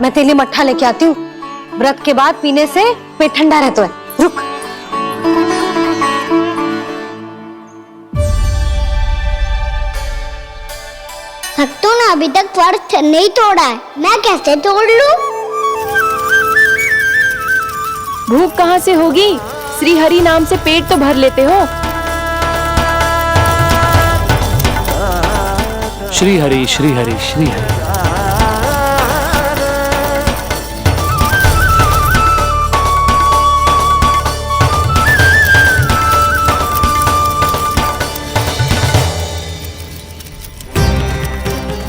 मैं तेरे लिए मट्ठा लेके आती हूँ। व्रत के बाद पीने से पेट ठंडा रहता है। रुक। थक तो ना, अभी तक व्रत नहीं तोड़ा है, मैं कैसे तोड़ लूं? भूख कहाँ से होगी? श्री हरि नाम से पेट तो भर लेते हो। श्री हरि श्री हरि श्री हरि।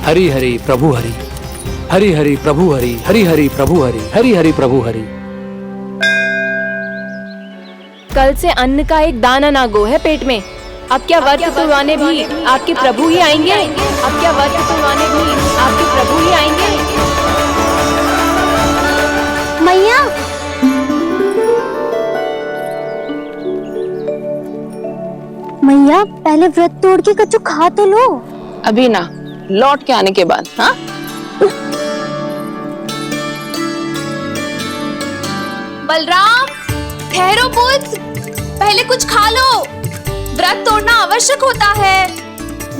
हरि हरि प्रभु हरि, हरि हरि प्रभु हरि, हरि हरि प्रभु हरि, हरि हरि प्रभु हरि। कल से अन्न का एक दाना ना गो है पेट में। अब क्या व्रत तुड़वाने भी आपके प्रभु ही आएंगे? अब क्या व्रत तुड़वाने भी आपके प्रभु ही आएंगे? मैया, मैया पहले व्रत तोड़ के कच्चू खा तो लो। अभी ना, लौट के आने के बाद। हाँ, बलराम, ठहरो पुत्र, पहले कुछ खा लो। व्रत तोड़ना आवश्यक होता है।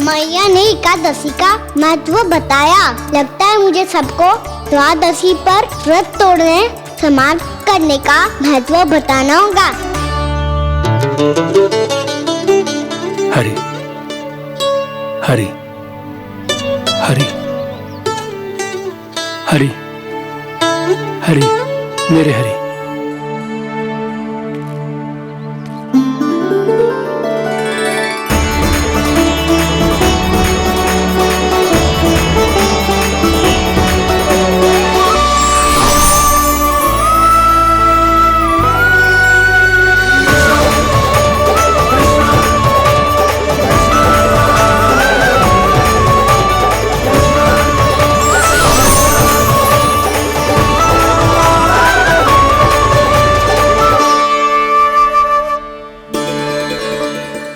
मैया ने एकादशी का महत्व बताया। लगता है मुझे सबको द्वादशी पर व्रत तोड़ने समाप्त करने का महत्व बताना होगा। हरि हरि हरि हरि हरि, मेरे हरि।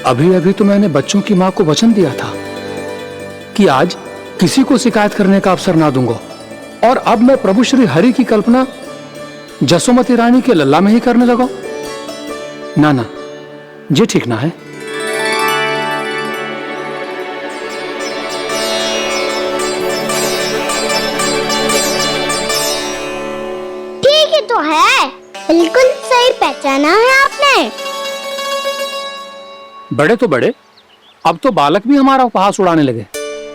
अभी अभी तो मैंने बच्चों की मां को वचन दिया था कि आज किसी को शिकायत करने का अवसर ना दूंगा, और अब मैं प्रभु श्री हरि की कल्पना जसोमती रानी के लल्ला में ही करने लगा। ना ना, ये ठीक ना है। ठीक ही तो है, बिल्कुल सही पहचाना है आपने। बड़े तो बड़े, अब तो बालक भी हमारा उपहास उड़ाने लगे।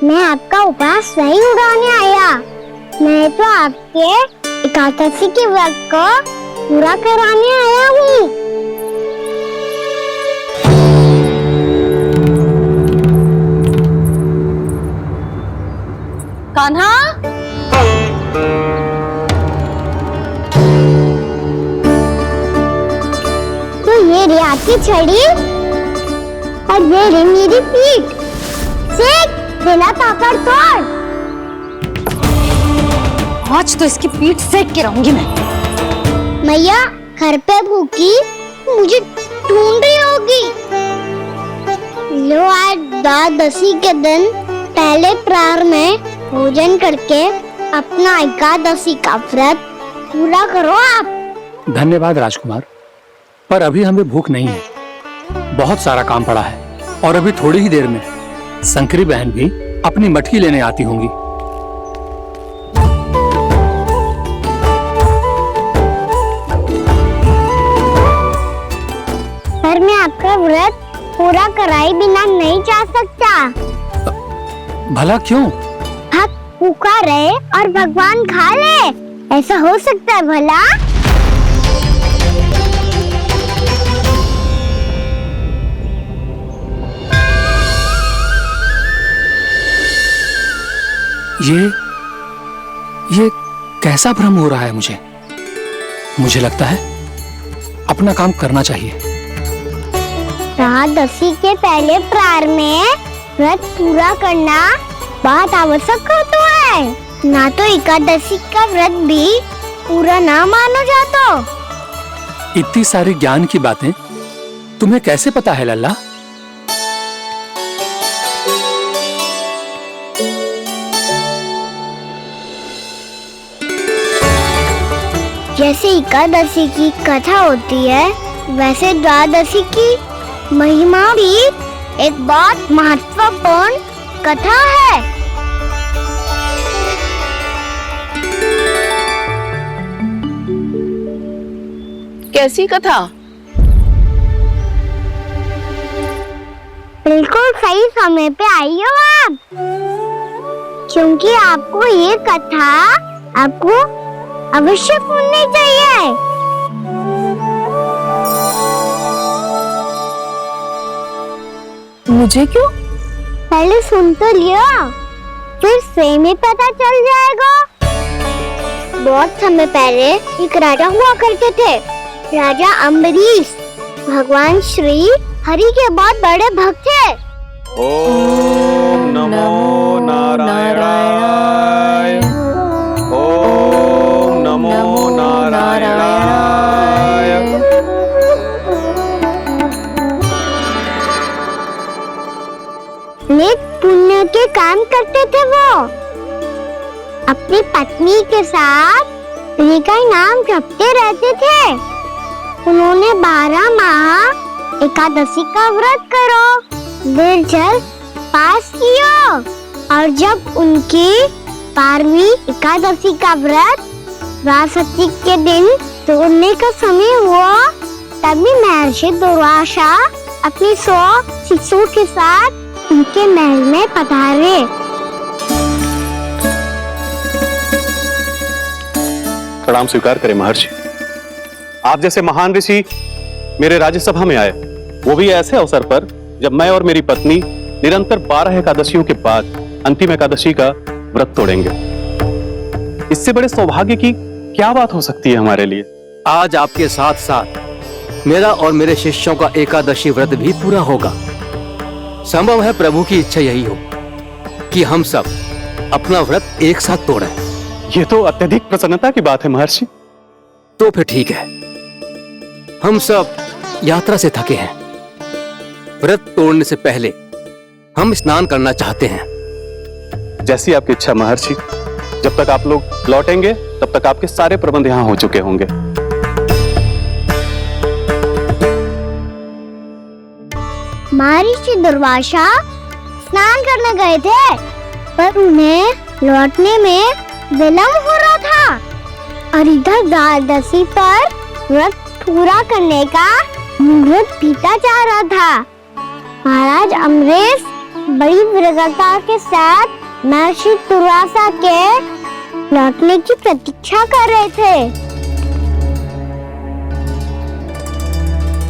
मैं आपका उपहास नहीं उड़ाने आया, मैं तो आपके एकादशी के व्रत को पूरा कराने आया हूँ। कान्हा, तो ये रे आपकी छड़ी और ये रे मेरी पीठ। सेक बिना पापड़ तोड़। आज तो इसकी पीठ सेक के रहूंगी मैं। मैया घर पे भूखी मुझे ढूंढ रही होगी। लो, आज द्वादशी के दिन पहले प्रहर में भोजन करके अपना एकादशी का व्रत पूरा करो आप। धन्यवाद राजकुमार, पर अभी हमें भूख नहीं है। बहुत सारा काम पड़ा है, और अभी थोड़ी ही देर में शंकरी बहन भी अपनी मटकी लेने आती होंगी। पर मैं आपका व्रत पूरा कराए बिना नहीं जा सकता। भला क्यों? भक्त भूखा रहे और भगवान खा ले, ऐसा हो सकता है भला? ये कैसा भ्रम हो रहा है मुझे? मुझे लगता है अपना काम करना चाहिए। द्वादशी के पहले प्रहर में व्रत पूरा करना बहुत आवश्यक होता है, ना तो एकादशी का व्रत भी पूरा ना मानो जाता। इतनी सारी ज्ञान की बातें तुम्हें कैसे पता है लल्ला? जैसे एकादशी की कथा होती है, वैसे द्वादशी की महिमा भी एक बहुत महत्वपूर्ण कथा है। कैसी कथा? बिल्कुल सही समय पे आई हो आप, क्योंकि आपको ये कथा आपको अवश्य सुननी चाहिए। मुझे क्यों? पहले सुन तो लियो, फिर स्वयं ही पता चल जाएगा। बहुत समय पहले एक राजा हुआ करते थे, राजा अम्बरीश। भगवान श्री हरि के बहुत बड़े भक्त थे। ओम नमो नारायणाय। ओम नमो नारायणाय। नेक पुण्य के काम करते थे वो। अपनी पत्नी के साथ उन्हीं का नाम जपते रहते थे। उन्होंने 12 माह एकादशी का व्रत करो, निर्जल पास किया, और जब उनकी 12वीं एकादशी का व्रत द्वादशी के दिन तोड़ने का समय हुआ, तभी महर्षि दुर्वासा अपनी 100 शिष्यों के साथ उनके महल में पधारे। प्रणाम स्वीकार करें महर्षि। आप जैसे महान ऋषि मेरे राज्यसभा में आए, वो भी ऐसे अवसर पर जब मैं और मेरी पत्नी निरंतर 12 एकादशियों के बाद अंतिम एकादशी का व्रत तोड़ेंगे। इससे बड़े सौभाग्य की क्या बात हो सकती है हमारे लिए। आज आपके साथ साथ मेरा और मेरे शिष्यों का एकादशी व्रत भी पूरा होगा। संभव है प्रभु की इच्छा यही हो कि हम सब अपना व्रत एक साथ तोड़ें। ये तो अत्यधिक प्रसन्नता की बात है महर्षि। तो फिर ठीक है, हम सब यात्रा से थके हैं। व्रत तोड़ने से पहले हम स्नान करना चाहते हैं। जैसी आपकी इच्छा महर्षि। जब तक आप लोग लौटेंगे तब तक आपके सारे प्रबंध यहाँ हो चुके होंगे। महर्षि दुर्वासा स्नान करने गए थे, पर उन्हें लौटने में विलंब हो रहा था, और इधर द्वादशी पर व्रत पूरा करने का मुहूर्त बीता जा रहा था। महाराज अम्बरीश बड़ी विरगता के साथ महर्षि दुर्वासा के लौटने की प्रतीक्षा कर रहे थे।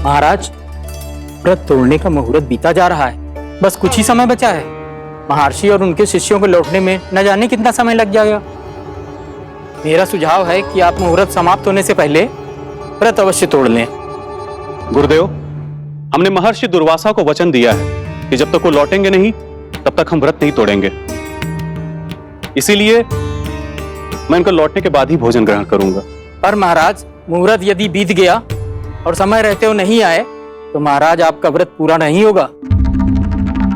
महाराज, व्रत तोड़ने का मुहूर्त बीता जा रहा है। बस कुछ ही समय बचा है। महर्षि और उनके शिष्यों को लौटने में न जाने कितना समय लग जाएगा। मेरा सुझाव है कि आप मुहूर्त समाप्त होने से पहले व्रत अवश्य तोड़ लें। गुरुदेव, हमने महर्षि दुर्वासा को वचन दिया है कि जब तक वो लौटेंगे नहीं तब तक हम व्रत नहीं तोड़ेंगे। इसीलिए मैं इनका लौटने के बाद ही भोजन ग्रहण करूंगा। पर महाराज, मुहूर्त यदि बीत गया और समय रहते हो नहीं आए तो महाराज आपका व्रत पूरा नहीं होगा।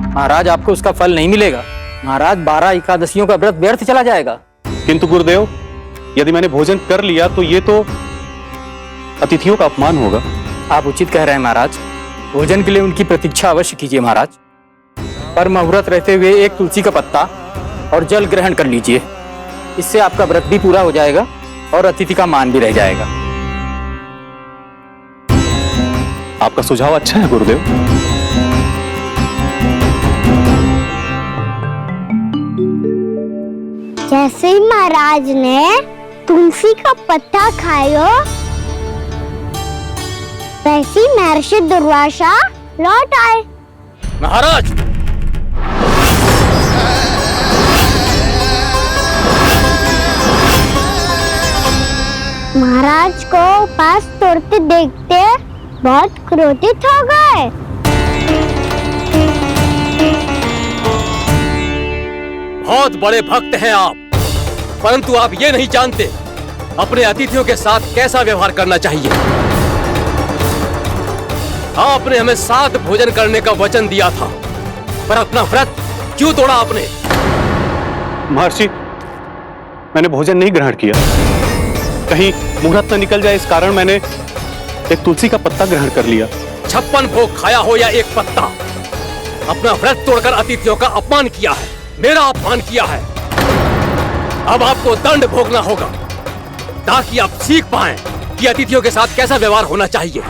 महाराज, आपको उसका फल नहीं मिलेगा। महाराज, 12 एकादशियों का व्रत व्यर्थ चला जाएगा। किंतु गुरुदेव, यदि मैंने भोजन कर लिया तो ये तो अतिथियों का अपमान होगा। आप उचित कह रहे हैं महाराज। भोजन के लिए उनकी प्रतीक्षा अवश्य कीजिए महाराज। पर मुहूर्त रहते हुए एक तुलसी का पत्ता और जल ग्रहण कर लीजिए। इससे आपका व्रत भी पूरा हो जाएगा और अतिथि का मान भी रह जाएगा। आपका सुझाव अच्छा है गुरुदेव। जैसे ही महाराज ने तुलसी का पत्ता खाया, वैसे ही महर्षि दुर्वासा लौट आए। महाराज, महाराज को उपास तोड़ते देखते बहुत क्रोधित हो गए। बहुत बड़े भक्त हैं आप, परंतु आप ये नहीं जानते अपने अतिथियों के साथ कैसा व्यवहार करना चाहिए। आपने हमें साथ भोजन करने का वचन दिया था, पर अपना व्रत क्यों तोड़ा आपने? महर्षि, मैंने भोजन नहीं ग्रहण किया। कहीं मुहूर्त न निकल जाए, इस कारण मैंने एक तुलसी का पत्ता ग्रहण कर लिया। 56 भोग खाया हो या एक पत्ता, अपना व्रत तोड़कर अतिथियों का अपमान किया है, मेरा अपमान किया है। अब आपको दंड भोगना होगा ताकि आप सीख पाएं कि अतिथियों के साथ कैसा व्यवहार होना चाहिए।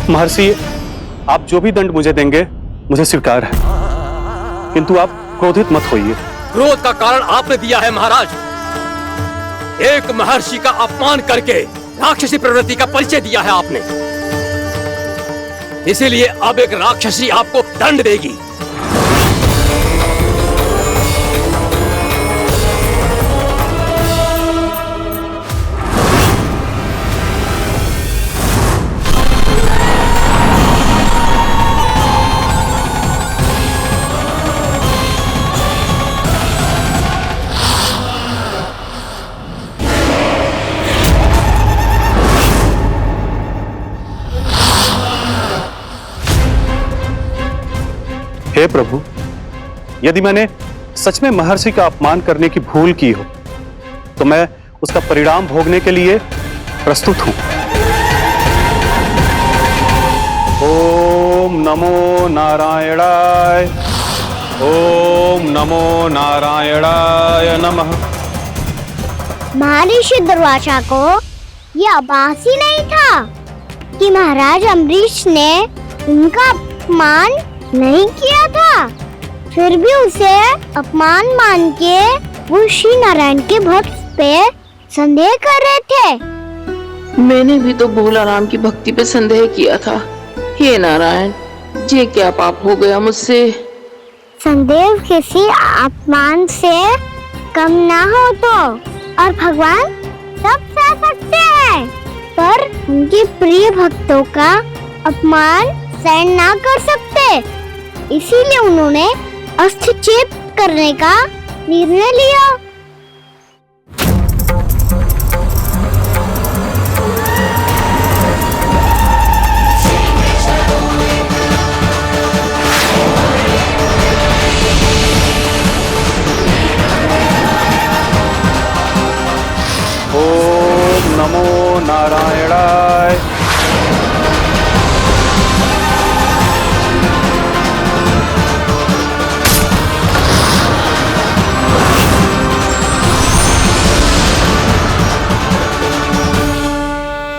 महर्षि, आप जो भी दंड मुझे देंगे मुझे स्वीकार है, किंतु आप क्रोधित मत होइए। क्रोध का कारण आपने दिया है महाराज। एक महर्षि का अपमान करके राक्षसी प्रवृत्ति का परिचय दिया है आपने, इसीलिए अब एक राक्षसी आपको दंड देगी। हे प्रभु, यदि मैंने सच में महर्षि का अपमान करने की भूल की हो तो मैं उसका परिणाम भोगने के लिए प्रस्तुत हूं। ओम नमो नारायणाय, ओम नमो नारायणाय नमः। महर्षि दुर्वासा को यह आभास ही नहीं था कि महाराज अम्बरीश ने उनका अपमान नहीं किया था, फिर भी उसे अपमान मान के वो श्री नारायण के भक्त पे संदेह कर रहे थे। मैंने भी तो भोला राम की भक्ति पे संदेह किया था। हे नारायण, ये क्या पाप हो गया मुझसे? संदेह किसी अपमान से कम ना हो तो, और भगवान सब सह सकते हैं, पर उनके प्रिय भक्तों का अपमान सहन ना कर सकते, इसीलिए उन्होंने हस्तक्षेप करने का निर्णय लिया। ओम नमो नारायणाय।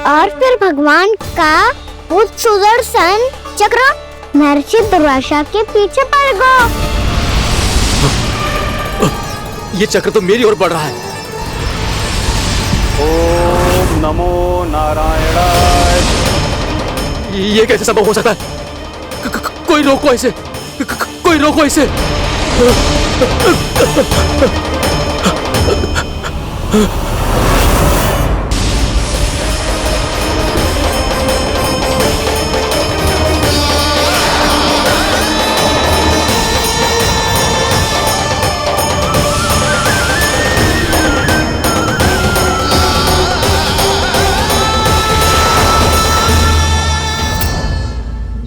और फिर भगवान का वो सुदर्शन चक्र महर्षि दुर्वासा के पीछे पड़ गया। ये चक्र तो मेरी ओर बढ़ रहा है। ओम नमो नारायणाय। ये कैसे संभव हो सकता है? कोई रोको इसे, कोई रोको इसे।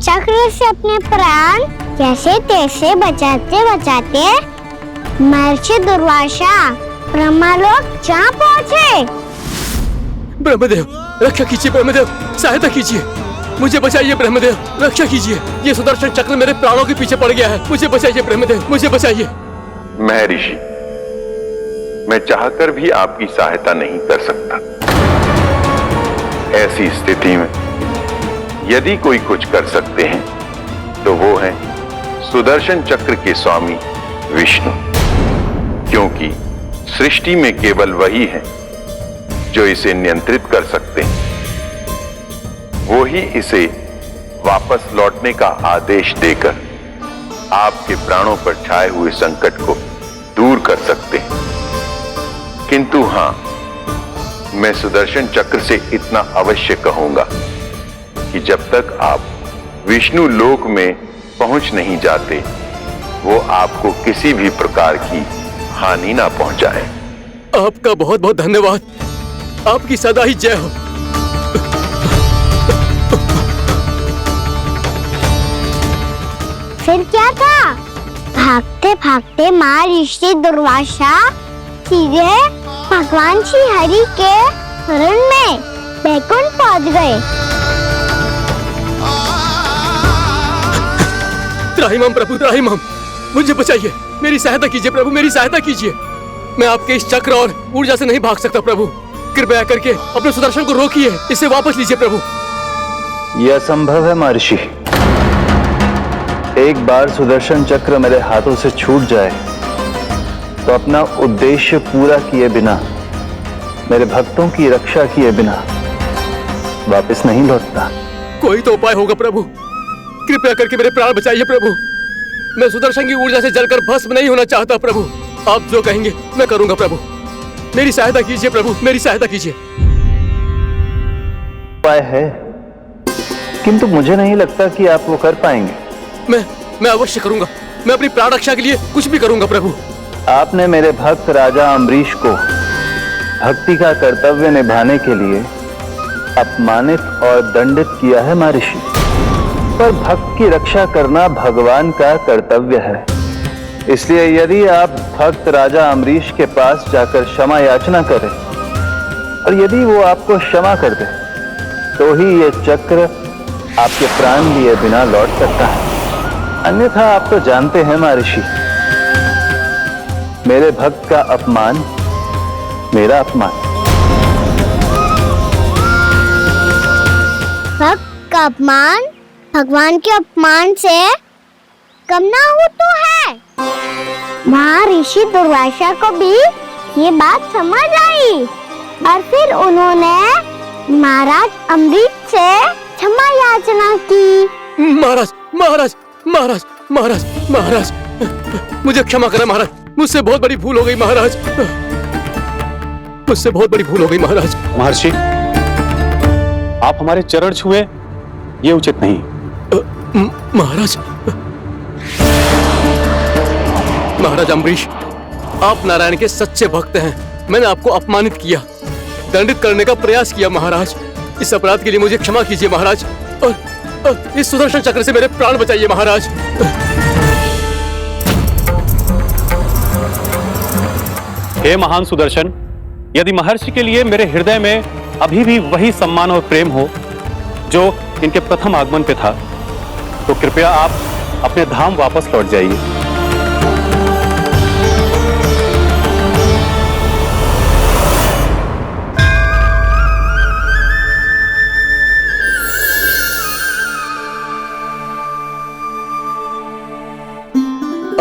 चक्र से अपने प्राण जैसे तैसे बचाते बचाते महर्षि दुर्वासा ब्रह्मलोक जहाँ पहुँचे। ब्रह्मदेव, रक्षा कीजिए। ब्रह्मदेव, सहायता कीजिए, मुझे बचाइए। ब्रह्मदेव, रक्षा कीजिए। ये सुदर्शन चक्र मेरे प्राणों के पीछे पड़ गया है, मुझे बचाइए। ब्रह्मदेव, मुझे बचाइए। महर्षि, मैं चाहकर भी आपकी सहायता नहीं कर सकता। ऐसी स्थिति में यदि कोई कुछ कर सकते हैं तो वो है सुदर्शन चक्र के स्वामी विष्णु, क्योंकि सृष्टि में केवल वही है जो इसे नियंत्रित कर सकते हैं। वो ही इसे वापस लौटने का आदेश देकर आपके प्राणों पर छाए हुए संकट को दूर कर सकते हैं। किंतु हां, मैं सुदर्शन चक्र से इतना अवश्य कहूंगा कि जब तक आप विष्णु लोक में पहुंच नहीं जाते, वो आपको किसी भी प्रकार की हानि ना पहुंचाए। आपका बहुत बहुत धन्यवाद। आपकी सदा ही जय हो। फिर क्या था? भागते भागते महर्षि दुर्वासा सीधे भगवान श्री हरि के शरण में बैकुंठ पहुंच गए। त्राहिमाम प्रभु, त्राहिमाम, मुझे बचाइए, मेरी सहायता कीजिए प्रभु, मेरी सहायता कीजिए। मैं आपके इस चक्र और ऊर्जा से नहीं भाग सकता प्रभु। कृपया करके अपने सुदर्शन को रोकिए, इसे वापस लीजिए प्रभु। यह असंभव है महर्षि। एक बार सुदर्शन चक्र मेरे हाथों से छूट जाए तो अपना उद्देश्य पूरा किए बिना, मेरे भक्तों की रक्षा किए बिना वापस नहीं लौटता। कोई तो उपाय होगा प्रभु, कृपया करके मेरे प्राण बचाइए प्रभु। मैं सुदर्शन की ऊर्जा से जलकर भस्म नहीं होना चाहता प्रभु। आप जो कहेंगे मैं करूंगा प्रभु। मेरी सहायता कीजिए प्रभु, मेरी सहायता कीजिए। उपाय है, किंतु मुझे नहीं लगता कि आप वो कर पाएंगे। मैं अवश्य करूंगा। मैं अपनी प्राण रक्षा के लिए कुछ भी करूंगा प्रभु। आपने मेरे भक्त राजा अम्बरीश को भक्ति का कर्तव्य निभाने के लिए अपमानित और दंडित किया है महर्षि, पर भक्त की रक्षा करना भगवान का कर्तव्य है। इसलिए यदि आप भक्त राजा अम्बरीश के पास जाकर क्षमा याचना करें और यदि वो आपको क्षमा कर दे तो ही ये चक्र आपके प्राण लिए बिना लौट सकता है। अन्यथा आप तो जानते हैं महर्षि, मेरे भक्त का अपमान मेरा अपमान। भक्त का अपमान भगवान के अपमान से कम ना हो तो है। महर्षि दुर्वासा को भी ये बात समझ आई और फिर उन्होंने महाराज अम्बरीश से क्षमा याचना की। महाराज महाराज महाराज महाराज महाराज, मुझे क्षमा करें महाराज, मुझसे बहुत बड़ी भूल हो गई महाराज, मुझसे बहुत बड़ी भूल हो गई महाराज। महर्षि, आप हमारे चरण छुए ये उचित नहीं। महाराज, महाराज अम्बरीश, आप नारायण के सच्चे भक्त हैं। मैंने आपको अपमानित किया, दंडित करने का प्रयास किया महाराज। इस अपराध के लिए मुझे क्षमा कीजिए महाराज, और इस सुदर्शन चक्र से मेरे प्राण बचाइए महाराज। हे महान सुदर्शन, यदि महर्षि के लिए मेरे हृदय में अभी भी वही सम्मान और प्रेम हो जो इनके प्रथम आगमन पे था, तो कृपया आप अपने धाम वापस लौट जाइए।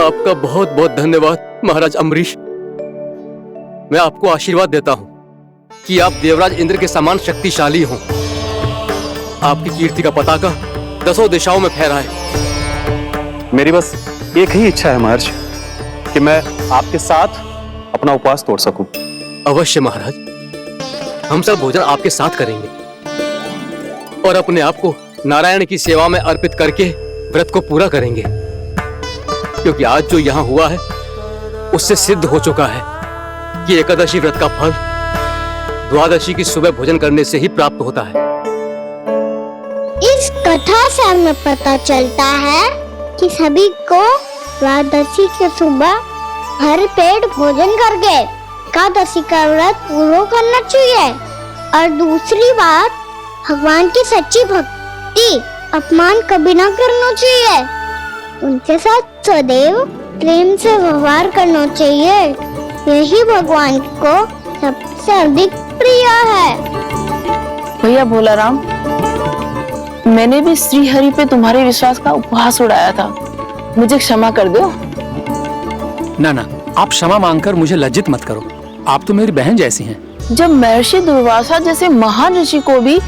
आपका बहुत बहुत धन्यवाद महाराज अम्बरीश। मैं आपको आशीर्वाद देता हूं कि आप देवराज इंद्र के समान शक्तिशाली हों। आपकी कीर्ति का पताका 10 दिशाओं में फहराए। मेरी बस एक ही इच्छा है महर्षि, कि मैं आपके साथ अपना उपवास तोड़ सकूं। अवश्य महाराज, हम सब भोजन आपके साथ करेंगे और अपने आप को नारायण की सेवा में अर्पित करके व्रत को पूरा करेंगे, क्योंकि आज जो यहाँ हुआ है उससे सिद्ध हो चुका है कि एकादशी व्रत का फल द्वादशी की सुबह भोजन करने से ही प्राप्त होता है। इस कथा से हमें पता चलता है कि सभी को द्वादशी की सुबह भर पेट भोजन करके एकादशी का व्रत पूरा करना चाहिए। और दूसरी बात, भगवान की सच्ची भक्ति अपमान कभी ना करना चाहिए। उनके साथ सदैव प्रेम से व्यवहार करना चाहिए। यही भगवान को सबसे अधिक प्रिय है। भैया भोला राम, मैंने भी श्री हरि पे तुम्हारे विश्वास का उपहास उड़ाया था, मुझे क्षमा कर दो। ना ना, आप क्षमा मांगकर मुझे लज्जित मत करो, आप तो मेरी बहन जैसी हैं। जब महर्षि दुर्वासा जैसे महान ऋषि को भी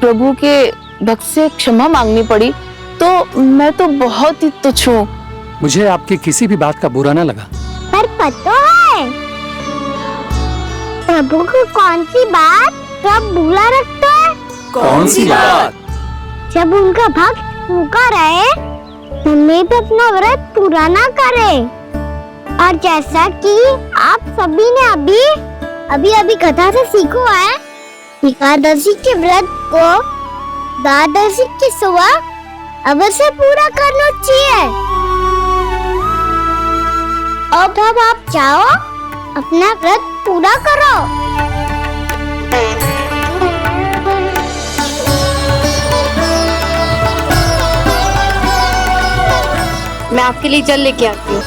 प्रभु के भक्त से क्षमा मांगनी पड़ी, तो मैं तो बहुत ही तुच्छ हूँ। मुझे आपकी किसी भी बात का बुरा ना लगा। पर पता है प्रभु को कौन सी बात सब भूला रखता है? कौन सी बात? जब उनका भक्त भूखा रहे, हमें भी अपना व्रत पूरा ना करे। और जैसा कि आप सभी ने अभी कथा से सीखो है, एकादशी के व्रत को द्वादशी की सुबह अवश्य पूरा करना चाहिए। अब आप जाओ, अपना व्रत पूरा करो। मैं आपके लिए जल लेके आती हूँ।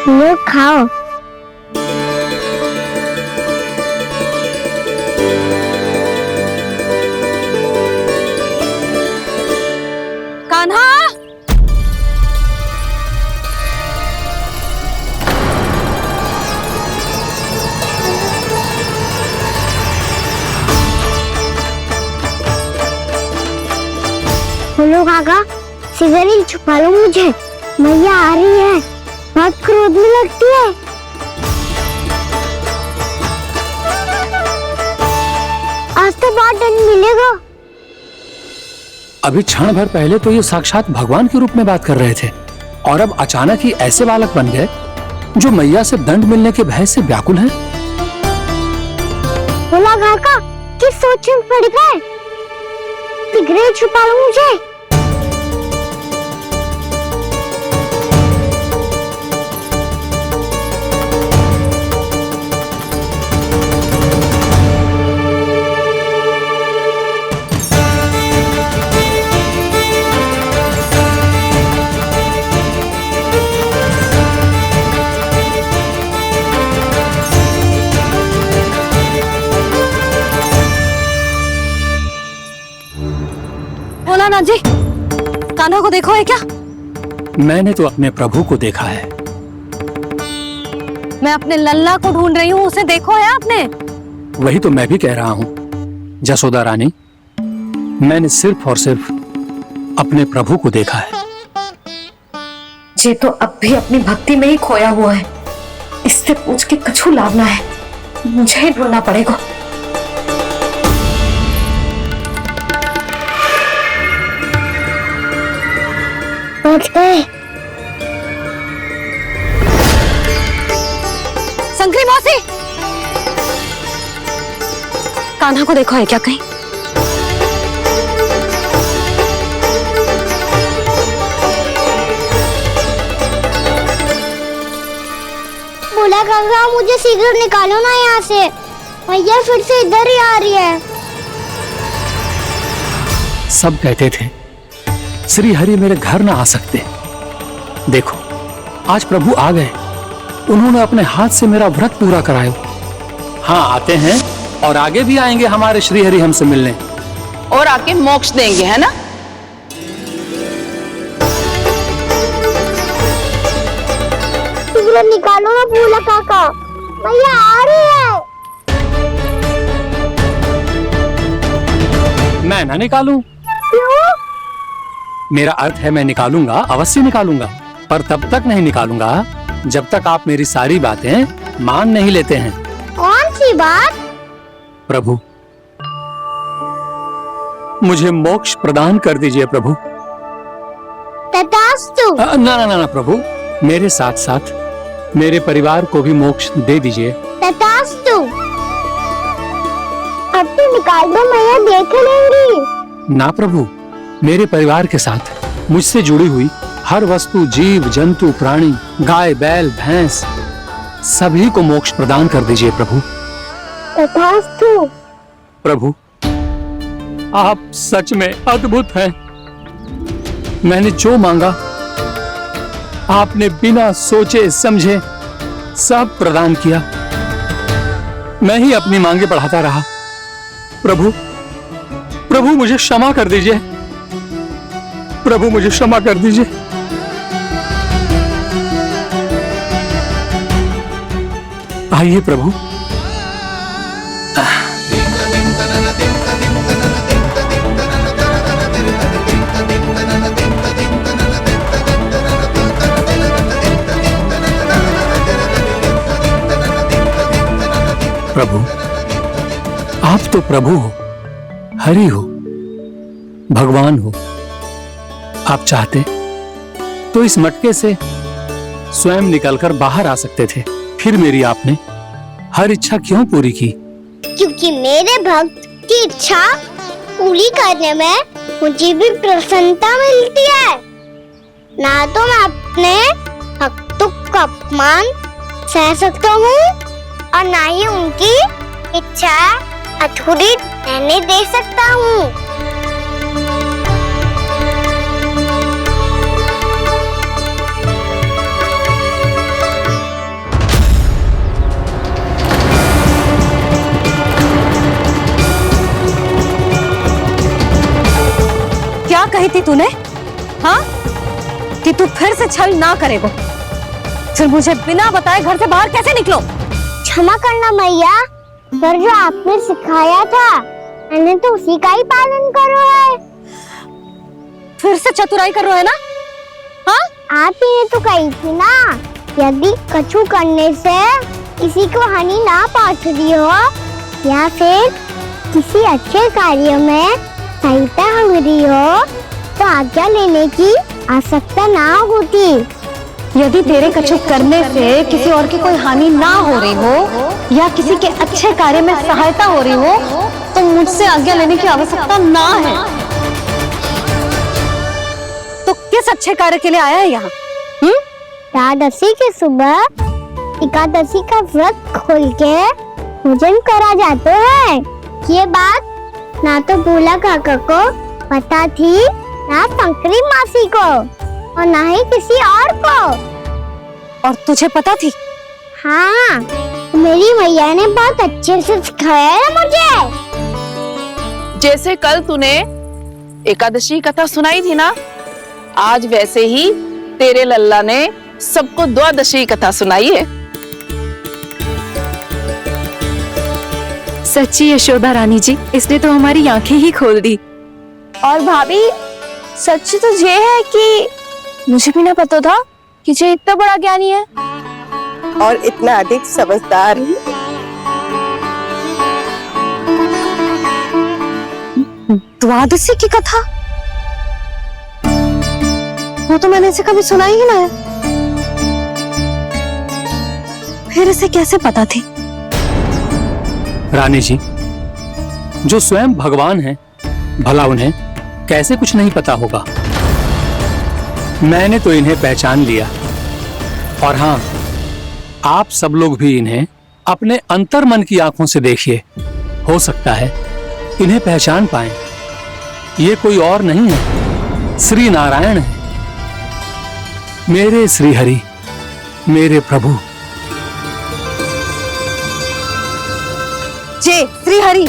लो खाओ। कान्हा, बोलो काका, सिगरेट छुपा लो मुझे, मैया आ रही है, बहुत क्रोध में लगती है। आज तो बहुत दंड मिलेगा। अभी क्षण भर पहले तो ये साक्षात भगवान के रूप में बात कर रहे थे और अब अचानक ही ऐसे बालक बन गए जो मैया से दंड मिलने के भय से व्याकुल हैं। बोला काका, किस सोच में पड़ गए? सिगरेट छुपा लो मुझे। बोला ना जी, कान्हा को देखो है क्या? मैंने तो अपने प्रभु को देखा है। मैं अपने लल्ला को ढूंढ रही हूँ, उसे देखो है आपने? वही तो मैं भी कह रहा हूँ जसोदा रानी, मैंने सिर्फ और सिर्फ अपने प्रभु को देखा है। ये तो अब भी अपनी भक्ति में ही खोया हुआ है, इससे पूछ के कछु लाभ ना है, मुझे ही ढूंढना पड़ेगा। पहुंच गए। संकरी मौसी, कान्हा को देखो है क्या कहीं? बोला काका, मुझे सिगरेट निकालो ना यहाँ से, भैया फिर से इधर ही आ रही है। सब कहते थे श्री हरि मेरे घर ना आ सकते, देखो आज प्रभु आ गए, उन्होंने अपने हाथ से मेरा व्रत पूरा कराया। हाँ, आते हैं और आगे भी आएंगे हमारे श्री हरि हमसे मिलने और आके मोक्ष देंगे, है ना? सिगरेट निकालो ना बोला काका, भैया आ रही है। मैं ना निकालूं? क्यों? मेरा अर्थ है मैं निकालूंगा, अवश्य निकालूंगा, पर तब तक नहीं निकालूंगा जब तक आप मेरी सारी बातें मान नहीं लेते हैं। कौन सी बात? प्रभु, मुझे मोक्ष प्रदान कर दीजिए प्रभु। तथास्तु। ना ना ना प्रभु, मेरे साथ साथ मेरे परिवार को भी मोक्ष दे दीजिए। तथास्तु। अब तो निकाल दो, मैया देख लेंगी। ना प्रभु, मेरे परिवार के साथ मुझसे जुड़ी हुई हर वस्तु, जीव जंतु, प्राणी, गाय बैल भैंस, सभी को मोक्ष प्रदान कर दीजिए प्रभु। तथास्तु। प्रभु, आप सच में अद्भुत हैं। मैंने जो मांगा आपने बिना सोचे समझे सब प्रदान किया। मैं ही अपनी मांगे बढ़ाता रहा। प्रभु, प्रभु मुझे क्षमा कर दीजिए, प्रभु मुझे क्षमा कर दीजिए। आइए प्रभु। प्रभु, आप तो प्रभु हो, हरि हो, भगवान हो, आप चाहते तो इस मटके से स्वयं निकलकर बाहर आ सकते थे, फिर मेरी आपने हर इच्छा क्यों पूरी की? क्योंकि मेरे भक्त की इच्छा पूरी करने में मुझे भी प्रसन्नता मिलती है। ना तो मैं अपने भक्तों का अपमान सह सकता हूँ और ना ही उनकी इच्छा अधूरी रहने दे सकता हूँ। क्या कही थी तूने? हाँ, कि तू फिर से छल ना करेगा। फिर मुझे बिना बताए घर से बाहर कैसे निकलो? क्षमा करना मैया, पर जो आपने सिखाया था मैंने तो उसी का ही पालन करो है। फिर से चतुराई कर रहे हो है ना? हाँ, आप ही ने तो कही थी ना, यदि कछु करने से किसी को हानि ना पहुंच रही हो या फिर किसी अच्छे कार्य में सहायता हो रही हो तो आज्ञा लेने की आवश्यकता ना होती। यदि तेरे कछु करने से किसी और की कोई हानि ना हो रही हो या किसी के अच्छे कार्य में सहायता हो रही हो तो मुझसे आज्ञा लेने की आवश्यकता ना है। तो किस अच्छे कार्य के लिए आया है यहाँ? एकादशी की सुबह एकादशी का व्रत खोल के भोजन करा जाते हैं। ये बात ना तो भोला काका को पता थी, ना शंकरी मासी को और ना ही किसी और को। और तुझे पता थी? हाँ, मेरी मैया ने बहुत अच्छे से सिखाया है मुझे। जैसे कल तूने एकादशी कथा सुनाई थी ना, आज वैसे ही तेरे लल्ला ने सबको द्वादशी कथा सुनाई है। सच्ची यशोदा रानी जी, इसने तो हमारी आंखें ही खोल दी। और भाभी, सच तो ये है कि मुझे भी ना पता था कि ये इतना बड़ा ज्ञानी है और इतना अधिक समझदार भी। द्वादशी की कथा? वो तो मैंने इसे कभी सुना ही ना है। फिर इसे कैसे पता थी? रानी जी, जो स्वयं भगवान हैं, भला उन्हें कैसे कुछ नहीं पता होगा? मैंने तो इन्हें पहचान लिया। और हाँ, आप सब लोग भी इन्हें अपने अंतर मन की आंखों से देखिए, हो सकता है इन्हें पहचान पाएं। ये कोई और नहीं है, श्री नारायण है, मेरे श्री हरि, मेरे प्रभु। जय श्री हरि।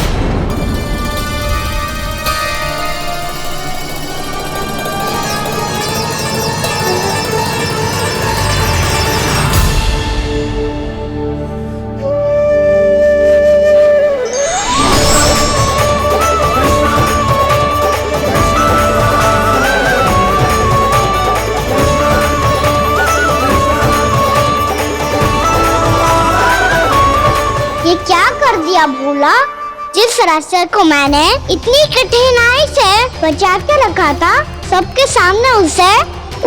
ये क्या कर दिया भोला? जिस रास्ते को मैंने इतनी कठिनाई से बचा के रखा था, सबके सामने उसे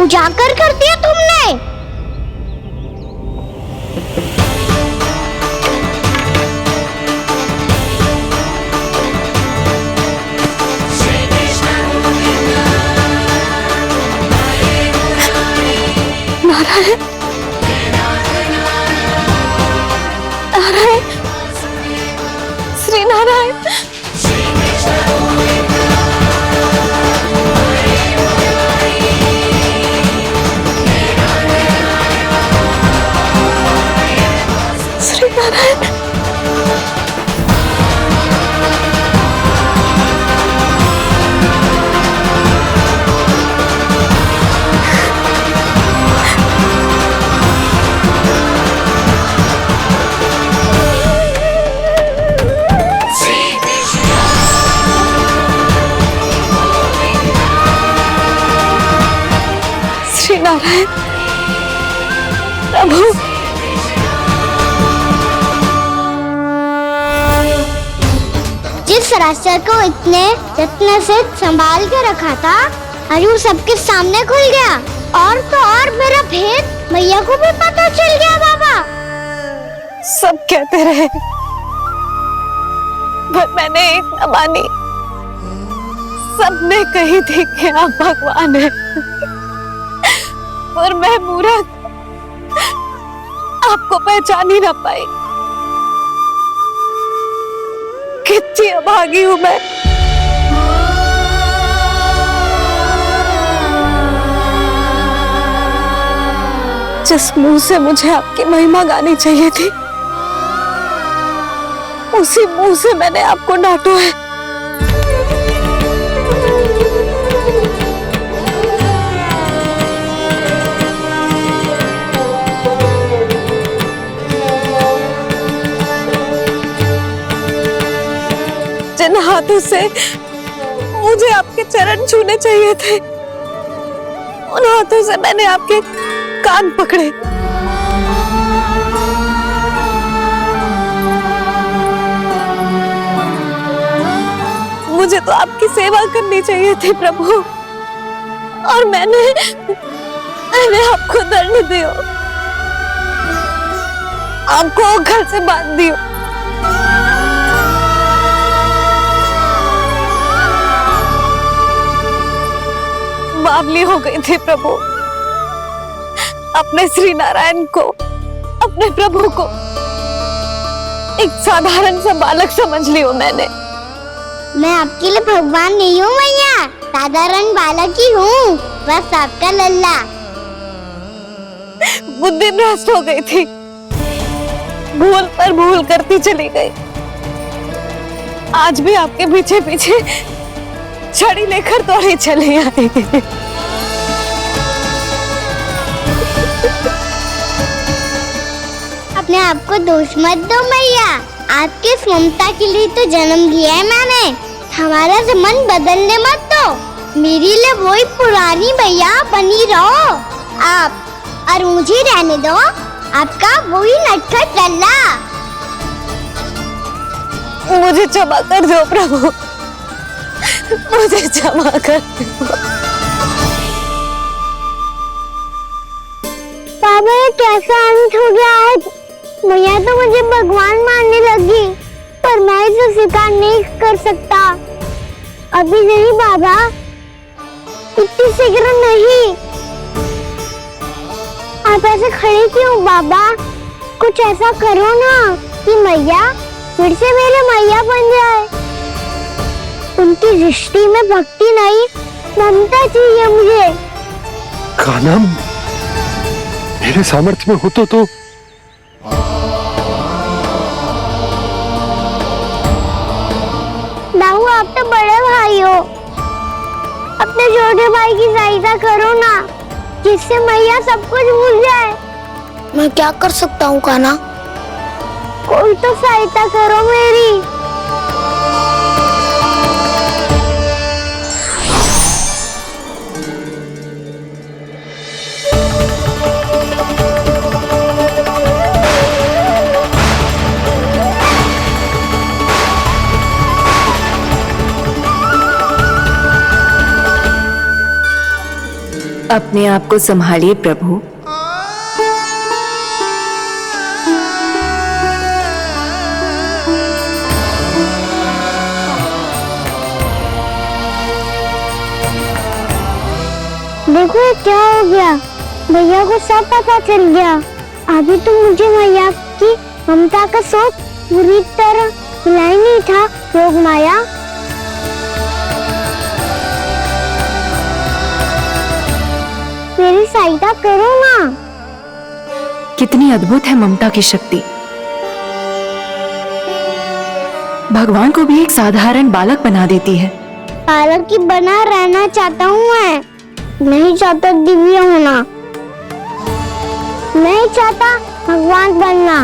उजागर कर दिया तुमने। नारायण, नारायण, श्री नारायण। श्री नारायण। श्री नारायण प्रभु। जिस रास्ते को इतने जत्न से संभाल के रखा था, अरे वो सबके सामने खुल गया। और तो और मेरा भेद मैया को भी पता चल गया बाबा। सब कहते रहे पर मैंने एक न मानी। सबने कही थी कि आप भगवान हैं, पर मैं मूर्ख आपको पहचान ही ना पाई। कितनी अभागी हूं मैं। जिस मुंह से मुझे आपकी महिमा गानी चाहिए थी, उसी मुंह से मैंने आपको डांटा है। जिन हाथों से मुझे आपके चरण छूने चाहिए थे, उन हाथों से मैंने आपके कान पकड़े। मुझे तो आपकी सेवा करनी चाहिए थी प्रभु, और मैंने आपको दंड दिया, आपको घर से बांध दिया। बावली हो गई थी प्रभु। अपने श्री नारायण को, अपने प्रभु को एक साधारण सा बालक समझ लियो मैंने। मैं आपके लिए भगवान नहीं हूँ मैया, साधारण बालक ही हूँ, बस आपका लल्ला। बुद्धि भ्रष्ट हो गई थी, भूल पर भूल करती चली गई। आज भी आपके पीछे पीछे छड़ी लेकर दौड़ी चली आई। अपने आप को दोष मत दो मैया, आपके इस ममता के लिए तो जन्म लिया है मैंने। हमारा मन बदलने मत दो, मेरे लिए वही पुरानी मैया बनी रहो आप, और मुझे रहने दो आपका वही नटखट लल्ला। मुझे क्षमा कर दो प्रभु, मुझे क्षमा कर दो। बाबा ये कैसा अंत हो गया है? मैया तो मुझे भगवान मानने लगी, पर मैं इसे स्वीकार नहीं कर सकता। अभी नहीं बाबा, इतनी शीघ्र नहीं। आप ऐसे खड़े क्यों बाबा? कुछ ऐसा करो ना कि मैया फिर से मेरे मैया बन जाए। उनकी दृष्टि में भक्ति नहीं, ममता चाहिए मुझे। कान्हा, मेरे सामर्थ्य में हो तो दाऊ, आप तो बड़े भाई हो, अपने छोटे भाई की सहायता करो ना, जिससे मैया सब कुछ भूल जाए। मैं क्या कर सकता हूँ कान्हा? कोई तो सहायता करो मेरी। अपने आप को संभालिए प्रभु। देखो ये क्या हो गया, भैया को सब पता चल गया। अभी तो मुझे मैया की ममता का शौक पूरी तरह मिला ही नहीं था। योग माया, मेरी सहायता करो ना। कितनी अद्भुत है ममता की शक्ति। भगवान को भी एक साधारण बालक बना देती है। बालक ही बना रहना चाहता हूँ मैं, नहीं चाहता दिव्य होना, नहीं चाहता भगवान बनना।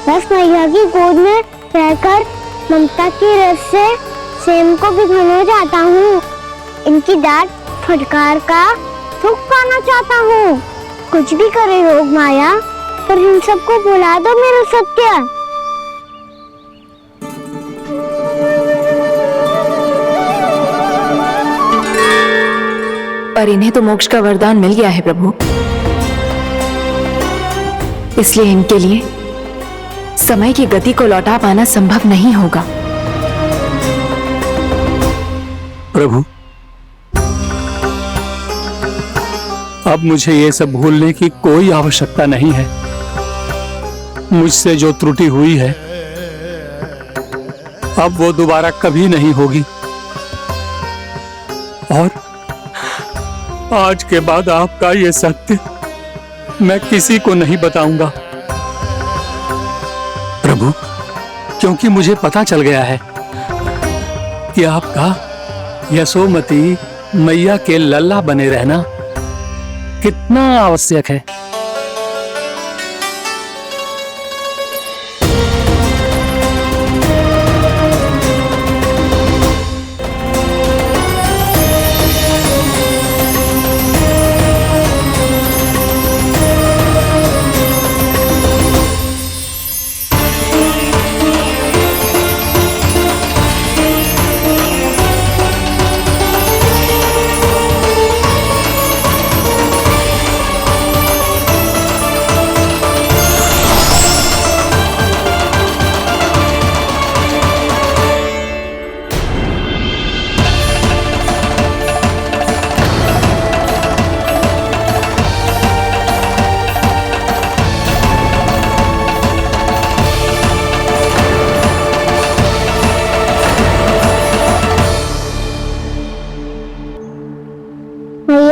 बस मैया की गोद में रहकर ममता की रस से सेम को भिगोना चाहता हूँ। इनकी डांट फटकार का सुख पाना चाहता हूँ। कुछ भी करे योग माया, पर इन सबको भुला दो मेरा सत्य। पर इन्हें तो मोक्ष का वरदान मिल गया है प्रभु, इसलिए इनके लिए समय की गति को लौटा पाना संभव नहीं होगा। प्रभु, अब मुझे ये सब भूलने की कोई आवश्यकता नहीं है। मुझसे जो त्रुटि हुई है अब वो दोबारा कभी नहीं होगी, और आज के बाद आपका ये सत्य मैं किसी को नहीं बताऊंगा प्रभु, क्योंकि मुझे पता चल गया है कि आपका यशोमती मैया के लल्ला बने रहना कितना आवश्यक है।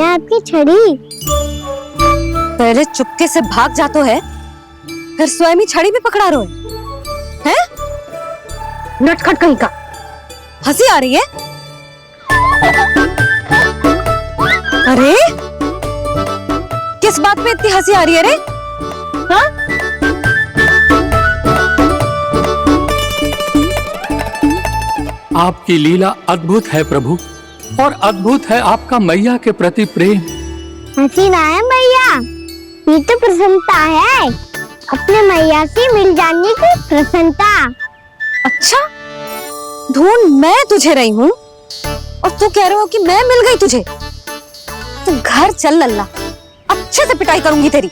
आपकी छड़ी। पहले चुपके से भाग जातो है, फिर स्वयं ही छड़ी भी पकड़ा रोए हैं? नटखट कहीं का। हंसी आ रही है? अरे किस बात पे इतनी हंसी आ रही है रे? हाँ? आपकी लीला अद्भुत है प्रभु, और अद्भुत है आपका मैया के प्रति प्रेम। हंसी ना है मैया, ये तो प्रसन्नता है, अपने मैया से मिल जाने की प्रसन्नता। अच्छा, ढूंढ मैं तुझे रही हूँ और तू कह रहे हो कि मैं मिल गई तुझे। तू घर चल लल्ला, अच्छे से पिटाई करूंगी तेरी।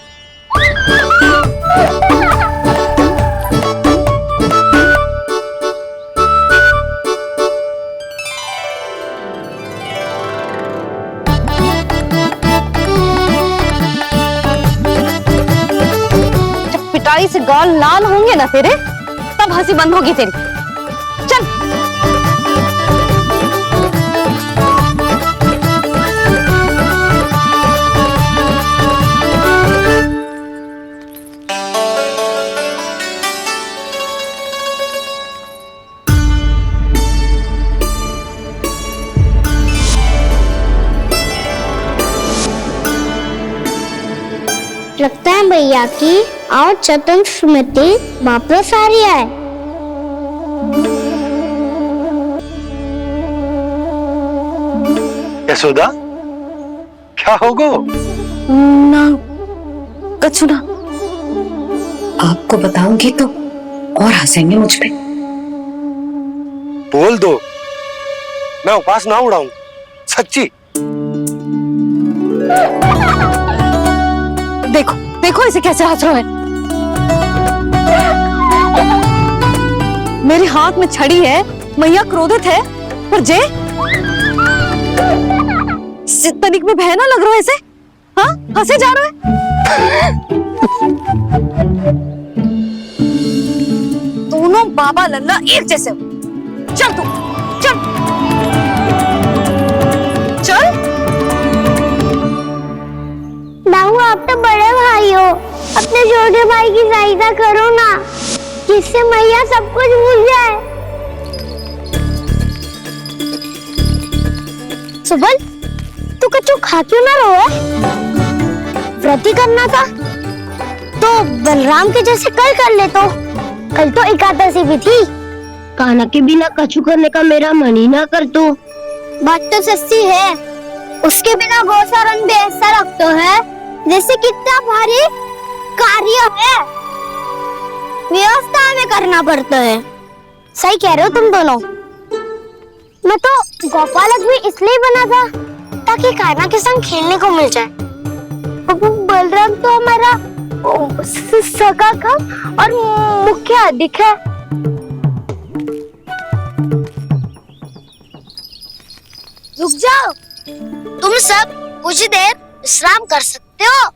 पिटाई से गाल लाल होंगे ना तेरे, तब हंसी बंद होगी तेरी। चल। लगता है भैया की और चतुर स्मृति वापस आ रही है। यशोदा, क्या होगो? ना कछु ना। आपको बताऊंगी तो और हंसेंगे मुझ पे। बोल दो, मैं उपास ना उड़ाऊं, सच्ची। देखो देखो इसे कैसे हंस रहा है। मेरे हाथ में छड़ी है, मैया क्रोधित है, पर जे तनिक में भय ना लग रहा है ऐसे? हाँ, हंसे जा रहा है। दोनों बाबा लल्ला एक जैसे हो। चल तू, चल चल। दाऊ, आप तो बड़े भाई हो, अपने छोटे भाई की सहायता करो ना, जिससे मैया सब कुछ भूल जाए। सुबल, तू कच्चू खा क्यों ना रहो? व्रत ही करना था तो बलराम के जैसे कल कर ले। तो कल तो एकादशी भी थी। कान्हा के बिना कछु करने का मेरा मन ही ना कर। तू बात तो सच्ची है, उसके बिना गोसारण भी ऐसा लगता है जैसे कितना भारी कार्य है, व्यवस्था में करना पड़ता है। सही कह रहे हो तुम दोनों। मैं तो गोपालक भी इसलिए बना था ताकि कान्हा के संग खेलने को मिल जाए। बलराम तो हमारा सगा कम और मुख्य अधिक है। रुक जाओ, तुम सब कुछ देर विश्राम कर सकते हो।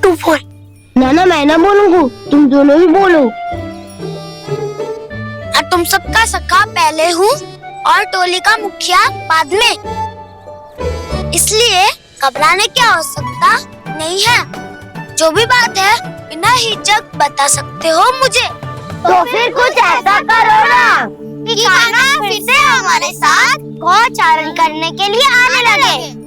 तू बोल। ना मैं ना बोलूंगा, तुम दोनों ही बोलो। और तुम सबका सखा पहले हूँ और टोली का मुखिया बाद में, इसलिए घबराने की आवश्यकता नहीं है। जो भी बात है बिना हिचक बता सकते हो मुझे। तो फिर कुछ ऐसा करो ना कि कान्हा फिर से हमारे साथ गोचारण करने के लिए आने लगे।